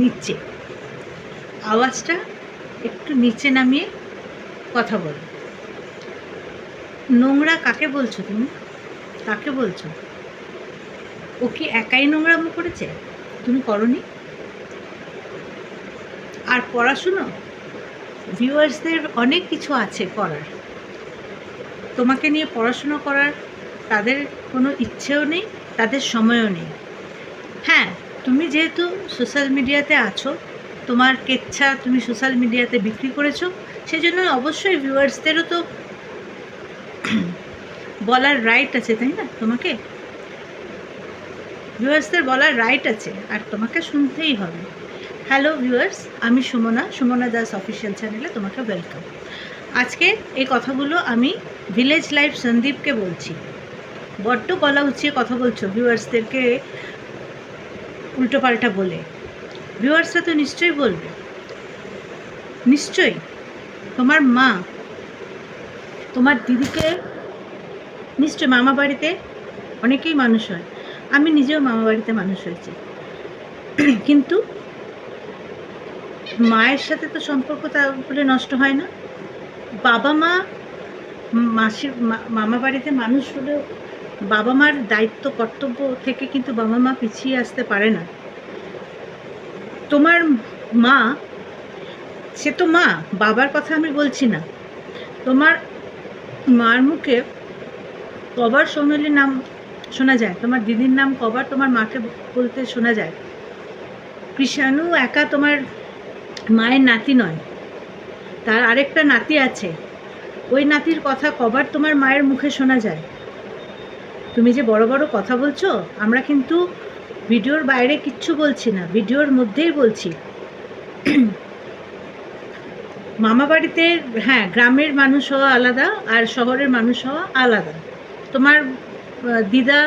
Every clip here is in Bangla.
নিচে, আওয়াজটা একটু নিচে নামিয়ে কথা বলো। নোংরা কাকে বলছো তুমি? কাকে বলছো? ও কি একাই নোংরামো করেছে? তুমি করনি? আর পড়াশুনো, ভিউয়ার্সদের অনেক কিছু আছে করার, তোমাকে নিয়ে পড়াশুনো করার তাদের কোনো ইচ্ছেও নেই, তাদের সময়ও নেই। হ্যাঁ, তুমি যেহেতু সোশ্যাল মিডিয়াতে আছো, তোমার কেচ্ছা তুমি সোশ্যাল মিডিয়াতে বিক্রি করেছো, সেই জন্য অবশ্যই ভিউয়ার্সদেরও তো বলার রাইট আছে, তাই না? তোমাকে ভিউয়ার্সদের বলার রাইট আছে, আর তোমাকে শুনতেই হবে। হ্যালো ভিউয়ার্স, আমি সুমনা দাস অফিসিয়াল চ্যানেলে তোমাকে ওয়েলকাম। আজকে এই কথাগুলো আমি ভিলেজ লাইফ সন্দীপকে বলছি। বড্ড গলা উঁচিয়ে কথা বলছো ভিউয়ার্সদেরকে উল্টোপাল্টা বলে। ভিউয়ার্সরা তো নিশ্চয়ই বলবে, নিশ্চয়ই। তোমার মা, তোমার দিদিকে নিশ্চয়ই মামা বাড়িতে অনেকেই মানুষ হয়, আমি নিজেও মামা বাড়িতে মানুষ হয়েছি, কিন্তু মায়ের সাথে তো সম্পর্ক তা বলে নষ্ট হয় না। বাবা মা মাসির মামা বাড়িতে মানুষ হলেও বাবা মার দায়িত্ব কর্তব্য থেকে কিন্তু বাবা মা পিছিয়ে আসতে পারে না। তোমার মা, সে তো মা, বাবার কথা আমি বলছি না। তোমার মার মুখে কবার সোনালির নাম শোনা যায়, তোমার দিদির নাম কবার তোমার মাকে বলতে শোনা যায়। কৃষাণু একা তোমার মায়ের নাতি নয়, তার আরেকটা নাতি আছে, ওই নাতির কথা কবার তোমার মায়ের মুখে শোনা যায়। তুমি যে বড় বড় কথা বলছো, আমরা কিন্তু ভিডিওর বাইরে কিচ্ছু বলছি না, ভিডিওর মধ্যেই বলছি। মামা বাড়িতে, হ্যাঁ, গ্রামের মানুষ হওয়া আলাদা আর শহরের মানুষ হওয়া আলাদা। তোমার দিদা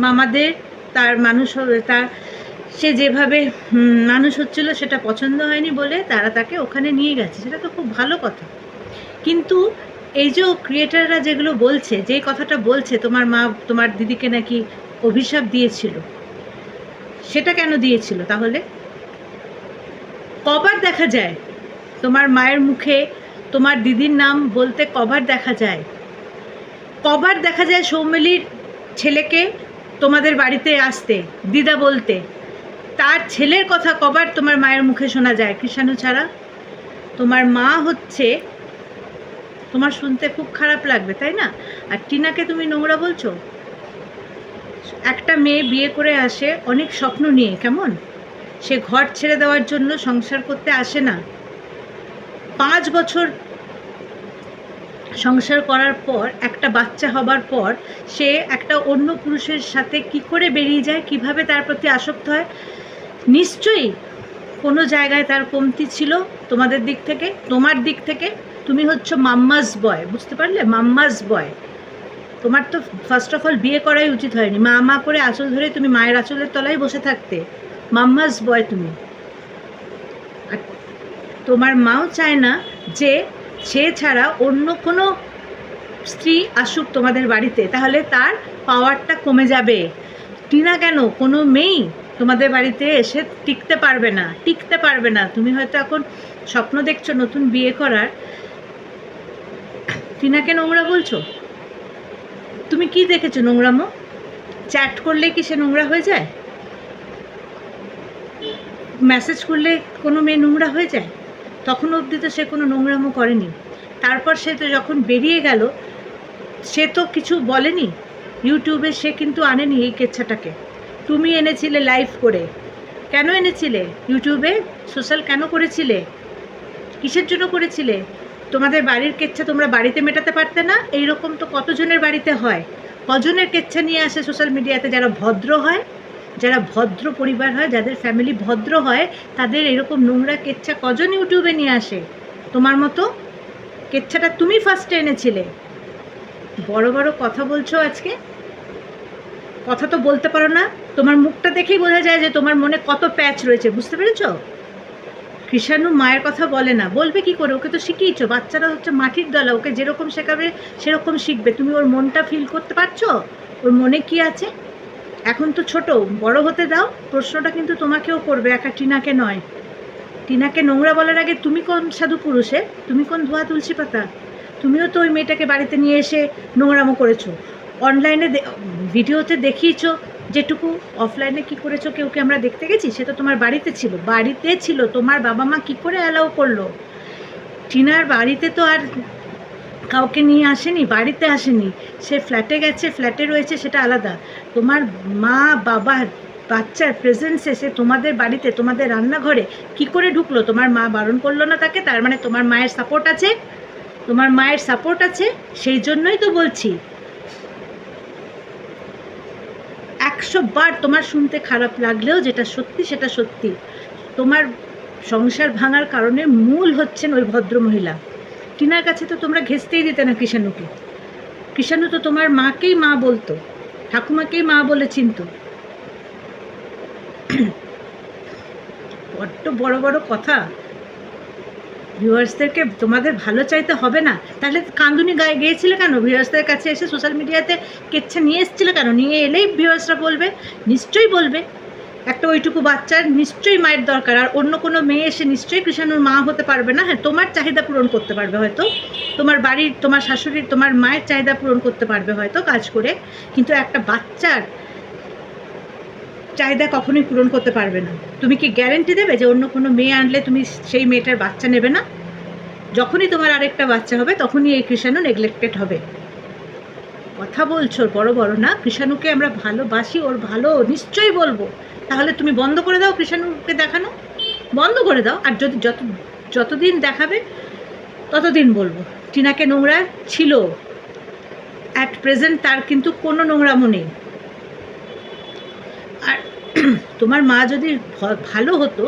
মামাদের তার মানুষ তার সে যেভাবে মানুষ হচ্ছিল সেটা পছন্দ হয়নি বলে তারা তাকে ওখানে নিয়ে গেছে, সেটা তো খুব ভালো কথা। কিন্তু এই যে ক্রিয়েটাররা যেগুলো বলছে, যেই কথাটা বলছে তোমার মা তোমার দিদিকে নাকি অভিশাপ দিয়েছিল, সেটা কেন দিয়েছিল তাহলে? কবার দেখা যায় তোমার মায়ের মুখে তোমার দিদির নাম বলতে? কবার দেখা যায়? কবার দেখা যায় সৌমিলির ছেলেকে তোমাদের বাড়িতে আসতে দিদা বলতে? তার ছেলের কথা কবার তোমার মায়ের মুখে শোনা যায় কৃষাণু ছাড়া? তোমার মা হচ্ছে, তোমার শুনতে খুব খারাপ লাগবে তাই না? আর টিনাকে তুমি নোংরা বলছো? একটা মেয়ে বিয়ে করে আসে অনেক স্বপ্ন নিয়ে, কেমন? সে ঘর ছেড়ে দেওয়ার জন্য সংসার করতে আসে না। 5 বছর সংসার করার পর, একটা বাচ্চা হবার পর সে একটা অন্য পুরুষের সাথে কি করে বেরিয়ে যায়, কিভাবে তার প্রতি আসক্ত হয়। নিশ্চয়ই কোনো জায়গায় তার কমতি ছিল তোমাদের দিক থেকে, তোমার দিক থেকে। তুমি হচ্ছে মাম্মাস বয়, বুঝতে পারলে? মাম্মাস বয়। তোমার তো ফার্স্ট অফ অল বিয়ে করাই উচিত হয়নি। মা মা করে আঁচল ধরে তুমি মায়ের আঁচলের তলায় বসে থাকতে। মাম্মাস বয় তুমি। আর তোমার মাও চায় না যে সে ছাড়া অন্য কোনো স্ত্রী আসুক তোমাদের বাড়িতে, তাহলে তার পাওয়ারটা কমে যাবে। টিনা কেন, কোনো মেয়েই তোমাদের বাড়িতে এসে টিকতে পারবে না, টিকতে পারবে না। তুমি হয়তো এখন স্বপ্ন দেখছো নতুন বিয়ে করার, টিনাকে নোংরা বলছো? তুমি কি দেখেছো নোংরামো? চ্যাট করলে কি সে নোংরা হয়ে যায়? মেসেজ করলে কোনো মেয়ে নোংরা হয়ে যায়? তখন অবধি তো সে কোনো নোংরামো করেনি। তারপর সে তো যখন বেরিয়ে গেল, সে তো কিছু বলেনি ইউটিউবে, সে কিন্তু আনেনি এই কেচ্ছাটাকে। তুমি এনেছিলে লাইভ করে। কেন এনেছিলে ইউটিউবে? সোশ্যাল কেন করেছিলে? কিসের জন্য করেছিলে? তোমাদের বাড়ির কেচ্ছা তোমরা বাড়িতে মেটাতে পারতে না? এইরকম তো কতজনের বাড়িতে হয়। কজনের কেচ্ছা নিয়ে আসে সোশ্যাল মিডিয়াতে? যারা ভদ্র হয়, যারা ভদ্র পরিবার হয়, যাদের ফ্যামিলি ভদ্র হয়, তাদের এরকম নোংরা কেচ্ছা কজন ইউটিউবে নিয়ে আসে? তোমার মতো কেচ্ছাটা তুমি ফার্স্টে এনেছিলে। বড় বড় কথা বলছো আজকে, কথা তো বলতে পারো না। তোমার মুখটা দেখেই বোঝা যায় যে তোমার মনে কত প্যাচ রয়েছে, বুঝতে পেরেছো? কৃষাণু মায়ের কথা বলে না, বলবে কি করে? ওকে তো শিখিয়েছো। বাচ্চারা হচ্ছে মাটির দলা, ওকে যেরকম শেখাবে সেরকম শিখবে। তুমি ওর মনটা ফিল করতে পারছো? ওর মনে কি আছে? এখন তো ছোট, বড় হতে দাও। প্রশ্নটা কিন্তু তোমাকেও করবে, একা টিনাকে নয়। টিনাকে নোংরা বলার আগে তুমি কোন সাধু পুরুষে, তুমি কোন ধোয়া তুলসী পাতা? তুমিও তো ওই মেয়েটাকে বাড়িতে নিয়ে এসে নোংরামো করেছো, অনলাইনে ভিডিওতে দেখিয়েছো যেটুকু। অফলাইনে কি করেছো কেউকে আমরা দেখতে গেছি? সে তো তোমার বাড়িতে ছিল, তোমার বাবা মা কি করে অ্যালাউ করলো? টিনার বাড়িতে তো আর কাউকে নিয়ে আসেনি, বাড়িতে আসেনি, সে ফ্ল্যাটে গেছে, ফ্ল্যাটে রয়েছে, সেটা আলাদা। তোমার মা বাবার বাচ্চার প্রেজেন্সে সে তোমাদের বাড়িতে, তোমাদের রান্নাঘরে কি করে ঢুকলো? তোমার মা বারণ করলো না তাকে? তার মানে তোমার মায়ের সাপোর্ট আছে, তোমার মায়ের সাপোর্ট আছে। সেই জন্যই তো বলছি, 100 বার তোমার শুনতে খারাপ লাগলেও যেটা সত্যি সেটা সত্যি। তোমার সংসার ভাঙার কারণে মূল হচ্ছেন ওই ভদ্রমহিলা। টিনার কাছে তো তোমরা ঘেঁচতেই দিতে না কৃষাণুকে। কৃষাণু তো তোমার মাকেই মা বলতো, ঠাকুমাকেই মা বলে চিনত। বড্ড বড় বড় কথা। ভিউয়ার্সদেরকে তোমাদের ভালো চাইতে হবে না? তাহলে কান্দুনি গায়ে গিয়েছিলে কেন? ভিউয়ার্সদের কাছে এসে সোশ্যাল মিডিয়াতে কেচ্ছা নিয়ে এসেছিলে কেন? নিয়ে এলেই ভিউয়ার্সরা বলবে, নিশ্চয়ই বলবে একটা ওইটুকু বাচ্চার নিশ্চয়ই মায়ের দরকার। আর অন্য কোনো মেয়ে এসে নিশ্চয়ই কৃষাণুর মা হতে পারবে না। হ্যাঁ, তোমার চাহিদা পূরণ করতে পারবে হয়তো, তোমার বাড়ির, তোমার শাশুড়ির, তোমার মায়ের চাহিদা পূরণ করতে পারবে হয়তো কাজ করে, কিন্তু একটা বাচ্চার চাহিদা কখনোই পূরণ করতে পারবে না। তুমি কি গ্যারেন্টি দেবে যে অন্য কোনো মেয়ে আনলে তুমি সেই মেয়েটার বাচ্চা নেবে না? যখনই তোমার আরেকটা বাচ্চা হবে তখনই এই কৃষাণু নেগলেক্টেড হবে। কথা বলছো বড় বড় না। কৃষাণুকে আমরা ভালোবাসি, ওর ভালো নিশ্চয়ই বলবো। তাহলে তুমি বন্ধ করে দাও কৃষাণুকে দেখানো, বন্ধ করে দাও। আর যদি যতদিন দেখাবে ততদিন বলবো। টিনাকে নোংরা ছিল, অ্যাট প্রেজেন্ট তার কিন্তু কোনো নোংরামো নেই। আর তোমার মা যদি ভালো হতো,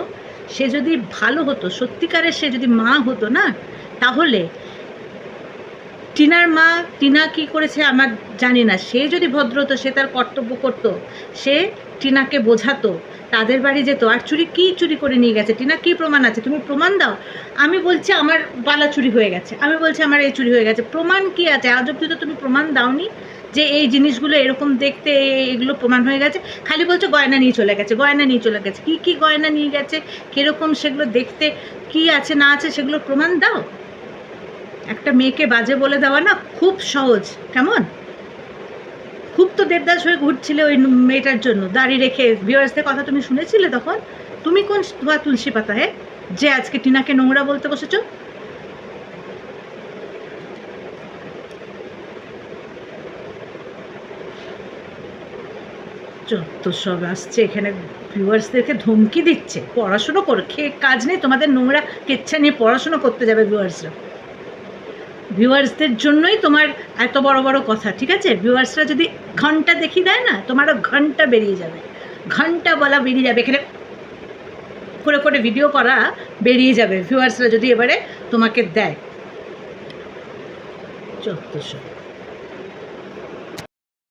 সে যদি ভালো হতো সত্যিকারের, সে যদি মা হতো না, তাহলে টিনার মা, টিনা কি করেছে আমার জানি না, সে যদি ভদ্র হতো, সে তার কর্তব্য করতো, সে টিনাকে বোঝাতো, তাদের বাড়ি যেত। আর চুরি করে নিয়ে গেছে টিনা? কি প্রমাণ আছে? তুমি প্রমাণ দাও। আমি বলছি আমার বালা চুরি হয়ে গেছে, আমি বলছি আমার এই চুরি হয়ে গেছে, প্রমাণ কি আছে? আজ অব্দি তো তুমি প্রমাণ দাওনি যে এই জিনিসগুলো এরকম দেখতে, এগুলো প্রমাণ হয়ে গেছে। খালি বলছো গয়না নিয়ে চলে গেছে, গয়না নিয়ে চলে গেছে। কি গয়না নিয়ে গেছে, কীরকম, সেগুলো দেখতে কি আছে না আছে সেগুলো প্রমাণ দাও। একটা মেয়েকে বাজে বলে দেওয়া না খুব সহজ, কেমন? খুব তো দেবদাস হয়ে ঘুরছিলে ওই মেয়েটার জন্য দাড়ি রেখে। ভিউয়ার্সদের কথা তুমি শুনেছিলে তখন? তুমি কোন ধোয়া তুলসী পাতা হে যে আজকে টিনাকে নোংরা বলতে বসেছো? যত সব আসছে এখানে, ভিউয়ার্সদেরকে ধমকি দিচ্ছে, পড়াশুনো করো, খেয়ে কাজ নেই তোমাদের, নোংরা কেচ্ছা নিয়ে পড়াশুনো করতে যাবে ভিউয়ার্সরা। ভিউয়ার্সদের জন্যই তোমার এত বড় বড় কথা, ঠিক আছে? ভিউয়ার্সরা যদি ঘন্টা দেখিয়ে দেয় না, তোমারও ঘন্টা বেরিয়ে যাবে, ঘন্টা বলা বেরিয়ে যাবে, এখানে করে ভিডিও করা বেরিয়ে যাবে ভিউয়ার্সরা যদি এবারে তোমাকে দেয়। যত সব।